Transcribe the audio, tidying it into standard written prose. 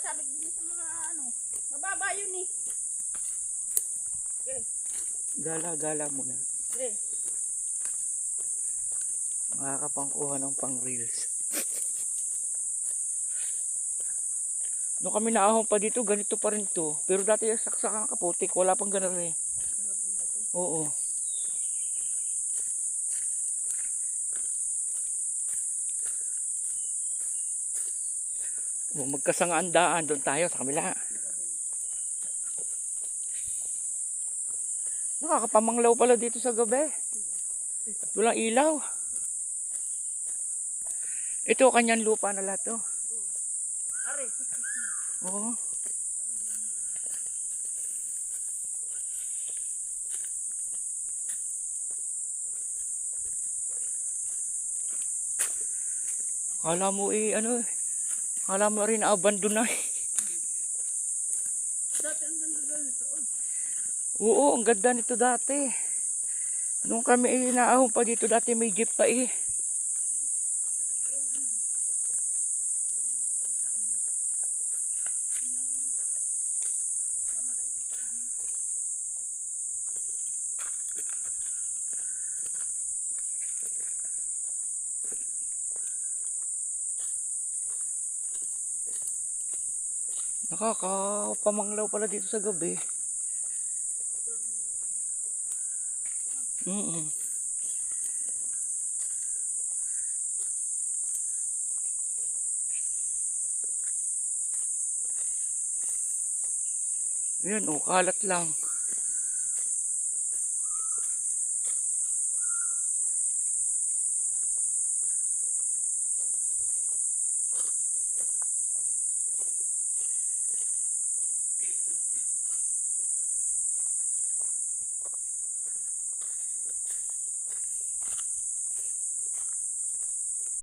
sasabit din sa mga ano. Mababa yun eh. Okay. Gala-gala muna. Okay. Makakapangkuha ng pang reels. Nung kami naahon pa dito, ganito pa rin to. Pero dati yung saksakan kaputik, wala pang ganun eh. Oo. Magkasangaan daan, doon tayo sa kabila. Nakakapamanglaw pala dito sa gabi. Walang ilaw. Ito kanyang lupa na lahat to. Are. Oo. Kala mo ano, kala mo rin abandon na. Dati ang ganda nito. Oo, ang ganda nito dati. Nung kami naahon pa dito dati may jeep pa eh. Nakakapamanglaw pala dito sa gabi. Ayan, kalat lang.